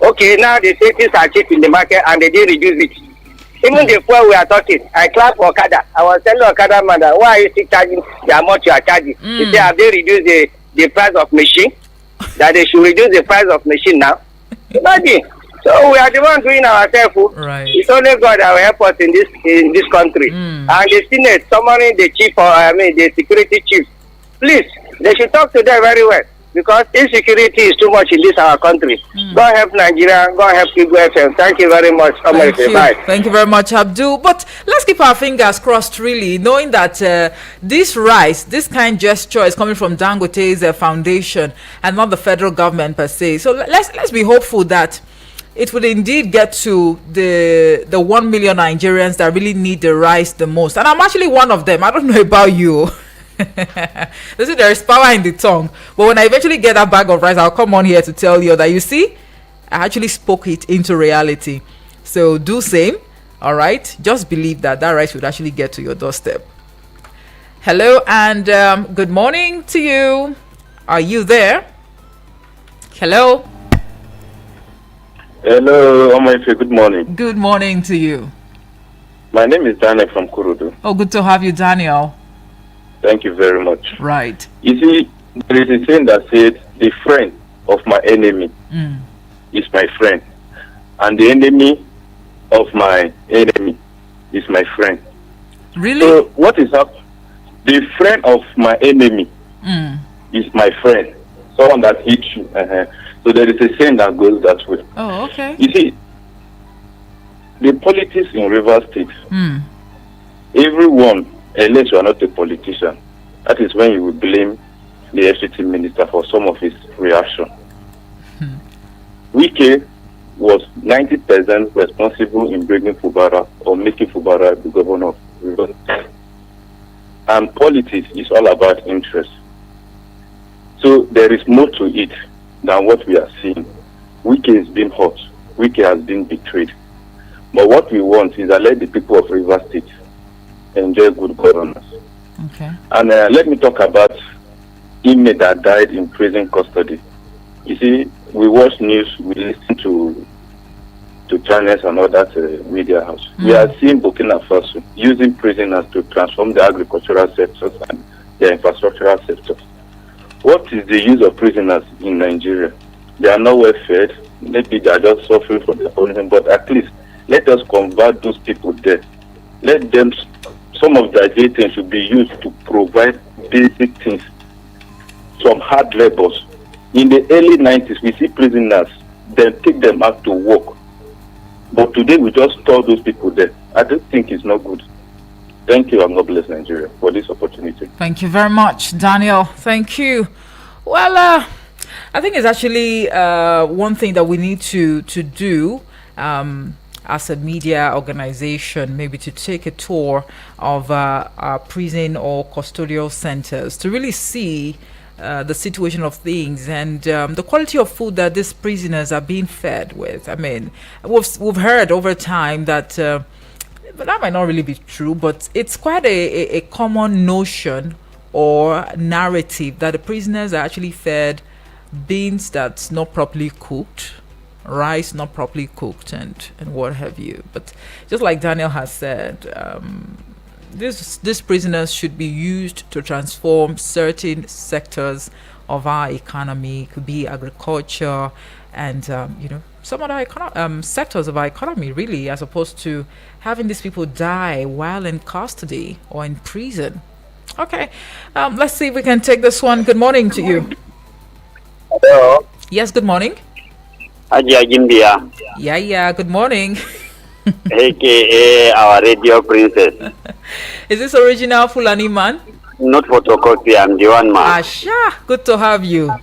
Okay, now they say things are cheap in the market and they didn't reduce it. Even the fuel we are talking, I clap Okada. I was telling Okada man that why are you still charging the amount you are charging? He said, have they reduced the price of machine? That they should reduce the price of machine now? Imagine. So we are the one doing ourselves. Right. It's only God that will help us in this country. And the Senate summoning the the security chief. Please, they should talk to them very well. Because insecurity is too much in this our country. God help Nigeria. God help people. Thank you very much. Thank you very much, Abdul. But let's keep our fingers crossed, really, knowing that this kind gesture is coming from Dangote's foundation and not the federal government per se. So let's be hopeful that it will indeed get to the 1 million Nigerians that really need the rice the most. And I'm actually one of them. I don't know about you. They say there is power in the tongue, but when I eventually get that bag of rice, I'll come on here to tell you that, you see, I actually spoke it into reality. So do same. All right, just believe that rice would actually get to your doorstep. Hello and good morning to you. Are you there? Hello. Hello, Omoife. Good morning. Good morning to you. My name is Daniel from Kurudu. Oh, good to have you, Daniel. Thank you very much. Right. You see, there is a saying that said, the friend of my enemy is my friend, and the enemy of my enemy is my friend. Really? So what is up? The friend of my enemy is my friend. Someone that hits you. So there is a saying that goes that way. Oh, okay. You see, the politics in Rivers State, everyone, unless you are not a politician, that is when you will blame the FCT minister for some of his reaction. Wike was 90% responsible in bringing Fubara or making Fubara the governor of Rivers State. And politics is all about interest. So there is more to it than what we are seeing. Wike is being hurt. Wike has been betrayed. But what we want is that let the people of Rivers State enjoy good governance. Okay. And let me talk about inmate that died in prison custody. You see, we watch news, we listen to channels and all that media house. We are seeing Burkina Faso using prisoners to transform the agricultural sectors and the infrastructural sectors. What is the use of prisoners in Nigeria? They are not well fed. Maybe they are just suffering from the problem, but at least let us convert those people there. Let them, some of their data should be used to provide basic things, some hard labors. In the early 90s, we see prisoners, then take them out to work. But today, we just store those people there. I don't think it's not good. Thank you, and God bless Nigeria for this opportunity. Thank you very much, Daniel. Thank you. Well, I think it's actually one thing that we need to do as a media organization, maybe to take a tour of our prison or custodial centers to really see the situation of things and the quality of food that these prisoners are being fed with. I mean, we've heard over time that but that might not really be true, but it's quite a common notion or narrative that the prisoners are actually fed beans that's not properly cooked, rice not properly cooked, and what have you. But just like Daniel has said, these prisoners should be used to transform certain sectors of our economy. It could be agriculture and some other sectors of our economy, really, as opposed to having these people die while in custody or in prison. Okay, let's see if we can take this one. Good morning to you. Hello. Yes, good morning. Ajia Gimbia. Yeah, good morning. AKA our radio princess. Is this original Fulani man? Not photocopy, I'm the one man. Asha, good to have you.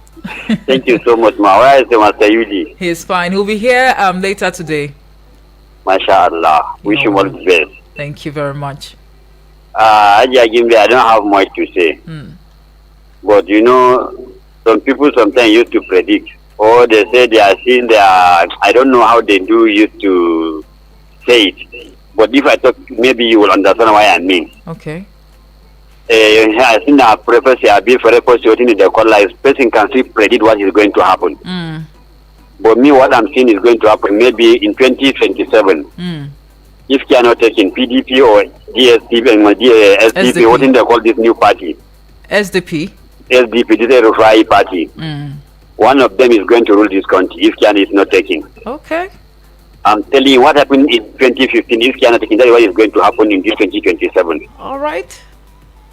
Thank you so much, ma. Where is Master Yudi? He's fine. He'll be here later today. MashaAllah. Wish him all the best. Thank you very much. Ajia Gimbia, I don't have much to say. But some people sometimes used to predict or they say they are seeing their, I don't know how they do used to say it. But if I talk, maybe you will understand what I mean. Okay. I think that prophecy I be for the call like person can see predict what is going to happen. But me, what I'm seeing is going to happen maybe in 2027. If they are not taking PDP or DSDP and SDP, what do they call this new party? SDP, this Rufai party. One of them is going to rule this country if Kiana is not taking. Okay. I'm telling you what happened in 2015. If Kiana taking, that is what is going to happen in this 2027. All right.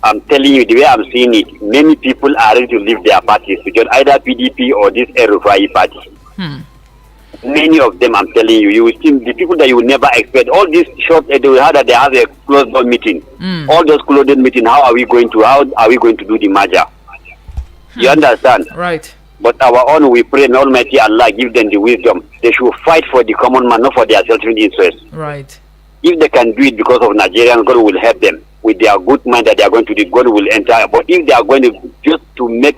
I'm telling you, the way I'm seeing it, many people are ready to leave their parties to join either PDP or this Rufai party. Many of them, I'm telling you, you will see the people that you will never expect. All these short, they will have that they have a closed door meeting. All those closed door meeting, how are we going to do the merger? You understand? Right. But our own, we pray, may Almighty Allah give them the wisdom. They should fight for the common man, not for their self-interest. Right. If they can do it because of Nigerians, God will help them with their good mind that they are going to do. God will enter. But if they are going to just to make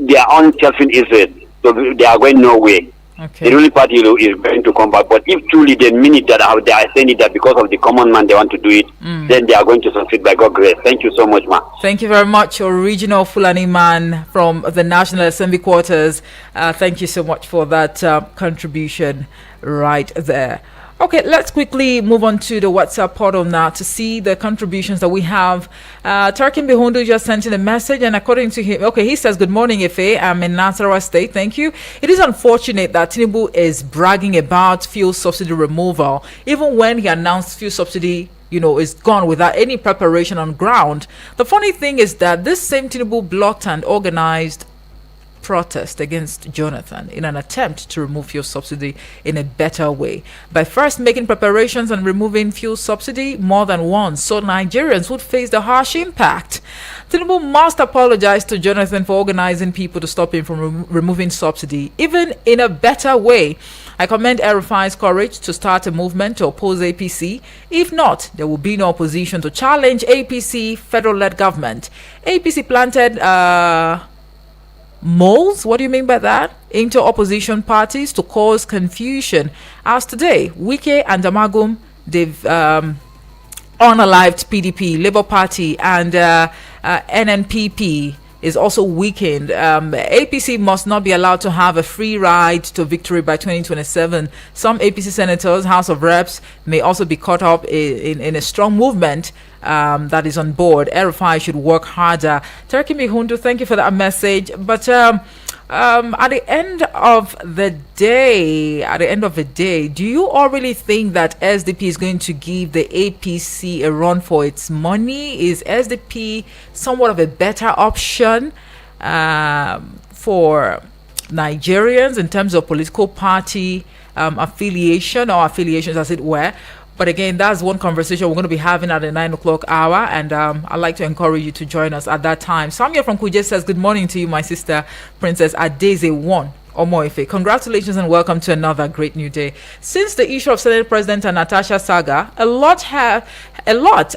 their own self-interest, so they are going nowhere. Okay. The ruling party is going to come back. But if truly they mean it that they are saying it that because of the common man they want to do it, then they are going to succeed by God's grace. Thank you so much, ma. Thank you very much, original Fulani man from the National Assembly quarters. Thank you so much for that contribution right there. Okay, let's quickly move on to the WhatsApp portal now to see the contributions that we have. Tarkin Behundu just sent in a message, and according to him, he says, "Good morning, Ife. I'm in Nasarawa State. Thank you. It is unfortunate that Tinubu is bragging about fuel subsidy removal, even when he announced fuel subsidy is gone without any preparation on ground. The funny thing is that this same Tinubu blocked and organized protest against Jonathan in an attempt to remove fuel subsidy in a better way by first making preparations and removing fuel subsidy more than once, so Nigerians would face the harsh impact. Tinubu must apologize to Jonathan for organizing people to stop him from removing subsidy, even in a better way. I commend El-Rufai's courage to start a movement to oppose APC. If not, there will be no opposition to challenge APC federal-led government. APC planted moles, what do you mean by that, into opposition parties to cause confusion. As today, Wike and Damagum, they've unalived PDP, Labour Party, and NNPP is also weakened. APC must not be allowed to have a free ride to victory by 2027. Some APC senators, House of Reps, may also be caught up in a strong movement that is on board. El-Rufai should work harder. Turki Mihundu, thank you for that message. But at the end of the day, do you all really think that SDP is going to give the APC a run for its money? Is SDP somewhat of a better option for Nigerians in terms of political party affiliation or affiliations, as it were? But again, that's one conversation we're going to be having at the 9 o'clock hour, and I'd like to encourage you to join us at that time. Samuel from Kuje says, "Good morning to you, my sister, Princess Adeze 1. Omoife. Congratulations and welcome to another great new day." Since the issue of Senate President and Natasha saga, a lot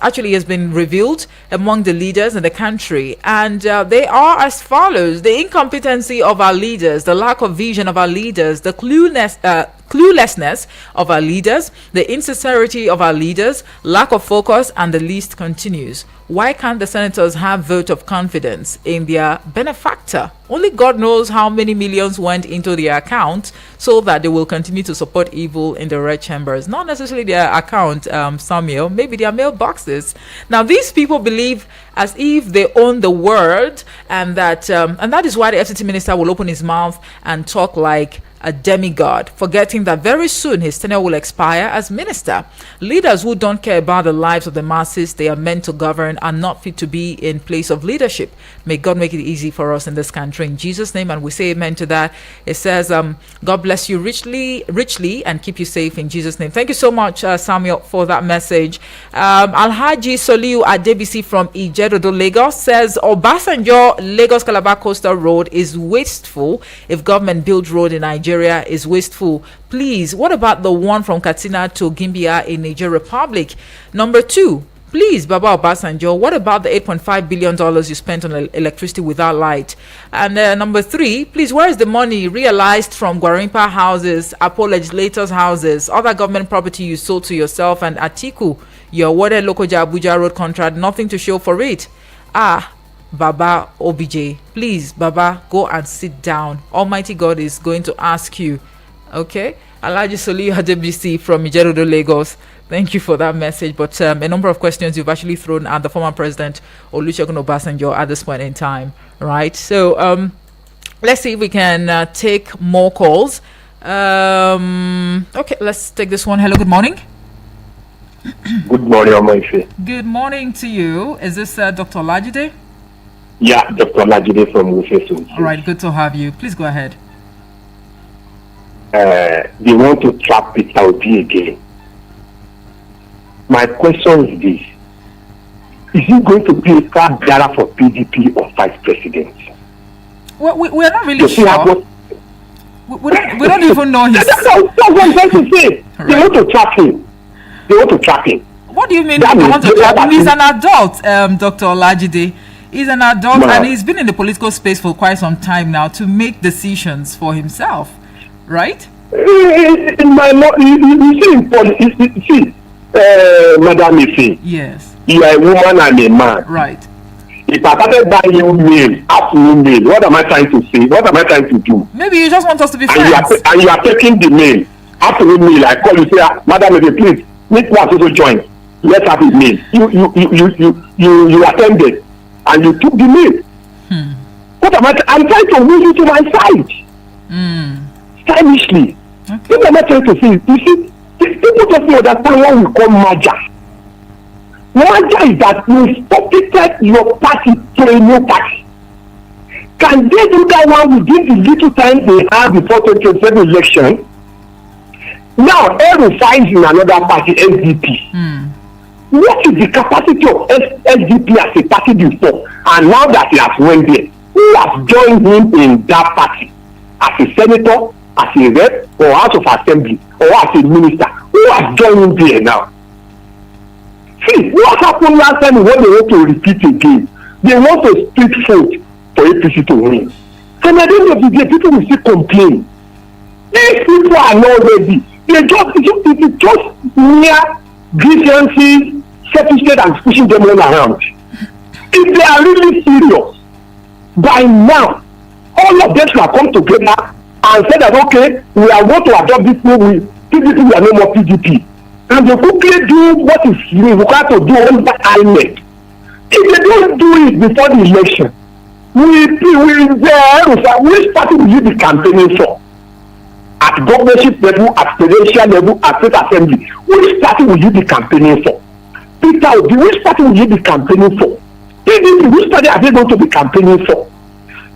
actually has been revealed among the leaders in the country, and they are as follows: the incompetency of our leaders, the lack of vision of our leaders, the cluelessness of our leaders, the insincerity of our leaders, lack of focus, and the list continues. Why can't the senators have vote of confidence in their benefactor? Only God knows how many millions went into their account so that they will continue to support evil in the red chambers. Not necessarily their account, Samuel, maybe their mailboxes. Now, these people believe as if they own the word, and that is why the FCT minister will open his mouth and talk like a demigod, forgetting that very soon his tenure will expire as minister. Leaders who don't care about the lives of the masses they are meant to govern are not fit to be in place of leadership. May God make it easy for us in this country, in Jesus' name, and we say amen to that. It says, God bless you richly, and keep you safe in Jesus' name. Thank you so much, Samuel, for that message. Alhaji Soliu Adebisi from Ijedodo, Lagos says, Obasanjo Lagos Calabar Coastal Road is wasteful. If government builds road in Nigeria is wasteful, please, what about the one from Katsina to Gimbia in Niger Republic? Number 2, Please, Baba Obasanjo, what about the $8.5 billion you spent on electricity without light? And number 3, please, where is the money realized from Gwarimpa houses, Apo legislators' houses, other government property you sold to yourself and Atiku, your awarded Lokoja Abuja road contract, nothing to show for it? Baba OBJ, please, Baba, go and sit down. Almighty God is going to ask you. Okay? Alhaji Soliu Hadebisi from Ijerudo, Lagos. Thank you for that message. But a number of questions you've actually thrown at the former president, Olusegun Obasanjo, at this point in time. Right? So, let's see if we can take more calls. Okay, let's take this one. Hello, good morning. Good morning, Omoife. Good morning to you. Is this Dr. Olajide? Yeah, Dr. Olajide from Wufesu. All right, good to have you. Please go ahead. They want to trap Peter Obi again. My question is this: is he going to be a card bearer for PDP or vice president? Well, we're not really sure. We don't even know his... That's what I'm trying to say. Right. They want to trap him. What do you mean? He's an adult, Dr. Olajide. He's an adult and he's been in the political space for quite some time now to make decisions for himself, right? Madam Ife. Yes. You are a woman and a man. Right. If I started buying you mail, afternoon mail, what am I trying to say? What am I trying to do? Maybe you just want us to be friends. And you are taking the mail. Afternoon mail, I call you, say, Madam Ife, please, make one also join. Let's have his mail. You attended and you took the mail. What am I'm trying to move you to my side. Stylishly. Okay. What am I trying to say? You see, people just know that what we call merger. Merger is that you pocketed your party to a new party. Can they do that one within the little time they have before 2027 election? Now, El-Rufai is in another party, SDP. What is the capacity of SDP as a party before? And now that he has went there, who has joined him in that party? As a senator, as a rep, or House of Assembly, or as a minister? Who has joined him there now? See, what happened last time is what they want to repeat again. They want to split vote for APC to win. And at the end of the day, people will still complain. These people are not ready. It's just mere grievances, selfishness, and pushing them all around. If they are really serious, by now, all of them should have come together and said that, okay, we are going to adopt this new PDP, we are no more PDP. And they quickly do what is required to do under INEC. If they don't do it before the election, which party will you be campaigning for? At governorship level, at presidential level, at state assembly, which party will you be campaigning for? Peter Obi, which party will you be campaigning for? PDP, which party are they going to be campaigning for?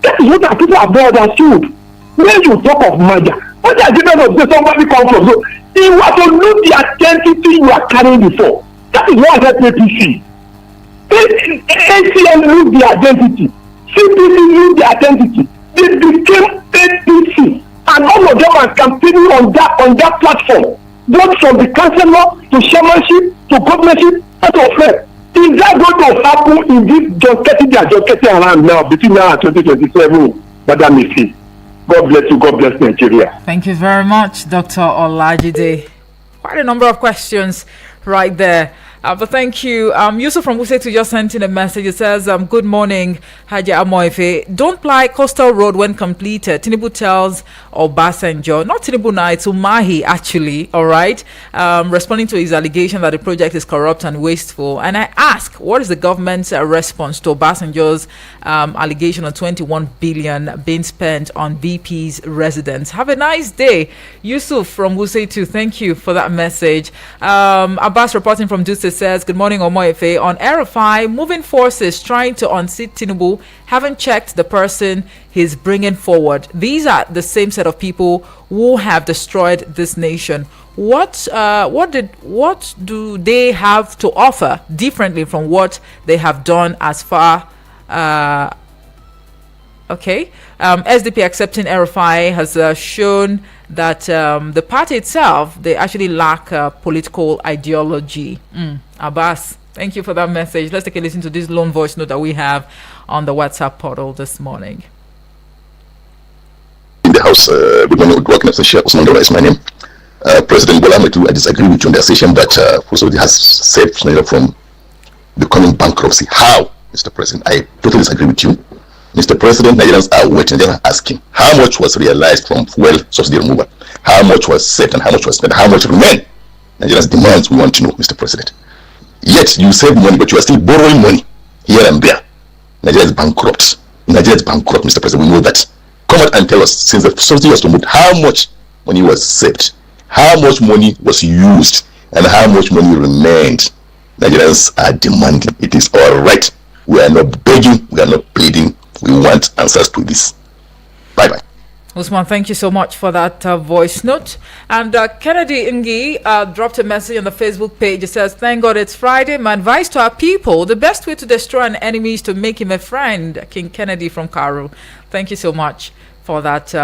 That is what our people have not understood. When you talk of merger, what are the difference of somebody come from? So, you have to lose the identity you are carrying before. That is what I said APC. ACN lose the identity. CPC lose the identity. They became APC. And all of them are campaigning on that platform. Both from the councillor to chairmanship to governorship and to friend. Is that going to happen in this junketing they are junketing around now between now and 2027? Madam Ife. God bless you. God bless Nigeria. Thank you very much, Dr. Olajide. Quite a number of questions right there. But thank you. Yusuf from Wusetu just sent in a message. It says, good morning, Haji Amoife. Don't ply Coastal Road when completed. Tinubu tells Obasanjo. Not Tinubu now, it's Umahi actually, all right? Responding to his allegation that the project is corrupt and wasteful. And I ask, what is the government's response to Obasanjo's allegation of 21 billion being spent on VP's residence? Have a nice day. Yusuf from Wusetu, thank you for that message. Abbas reporting from Duse says, good morning, Omoife. On RFI, moving forces trying to unseat Tinubu haven't checked the person he's bringing forward. These are the same set of people who have destroyed this nation. What do they have to offer differently from what they have done as far? SDP accepting RFI has shown that the party itself, they actually lack political ideology. Abbas Thank you for that message. Let's take a listen to this lone voice note that we have on the WhatsApp portal this morning. In the House, good morning, good working officer, Usman is my name. President Bola Ahmed Tinubu, I disagree with you on the assertion that Fusodi has saved Nigeria from becoming bankruptcy. How, Mr. President? I totally disagree with you. Mr. President, Nigerians are waiting. They are asking how much was realized from fuel subsidy removal, how much was saved, and how much was spent, how much remained. Nigerians' demands, we want to know, Mr. President. Yet you save money, but you are still borrowing money here and there. Nigeria is bankrupt. Nigeria is bankrupt, Mr. President. We know that. Come out and tell us, since the subsidy was removed, how much money was saved, how much money was used, and how much money remained. Nigerians are demanding. It is all right. We are not begging. We are not pleading. We want answers to this. Bye-bye. Usman, thank you so much for that voice note. And Kennedy Ngi dropped a message on the Facebook page. It says, thank God it's Friday. My advice to our people, the best way to destroy an enemy is to make him a friend. King Kennedy from Karu. Thank you so much for that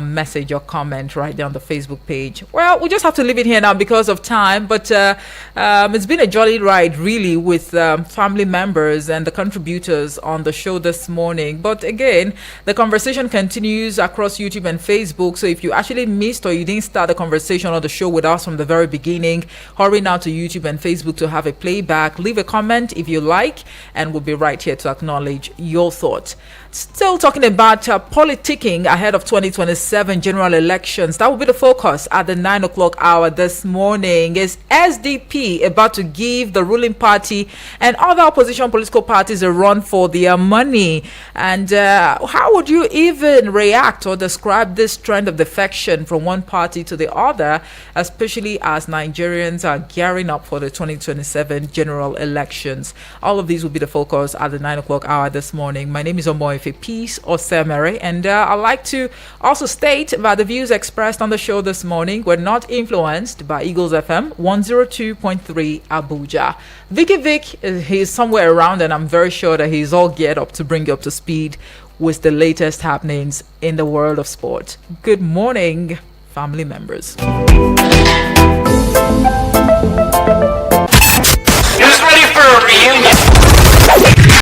message or comment right there on the Facebook page. Well, we just have to leave it here now because of time, but it's been a jolly ride really with family members and the contributors on the show this morning. But again, the conversation continues across YouTube and Facebook, so if you actually missed or you didn't start the conversation or the show with us from the very beginning, hurry now to YouTube and Facebook to have a playback. Leave a comment if you like, and we'll be right here to acknowledge your thoughts. Still talking about politicking ahead of 2027 general elections. That will be the focus at the 9 o'clock hour this morning. Is SDP about to give the ruling party and other opposition political parties a run for their money? And how would you even react or describe this trend of defection from one party to the other, especially as Nigerians are gearing up for the 2027 general elections? All of these will be the focus at the 9 o'clock hour this morning. My name is Omoife Peace or Samere, and I'd like to also state that the views expressed on the show this morning were not influenced by Eagles FM 102.3 Abuja. Vicky Vic, he's somewhere around, and I'm very sure that he's all geared up to bring you up to speed with the latest happenings in the world of sport. Good morning, family members. Who's ready for a reunion?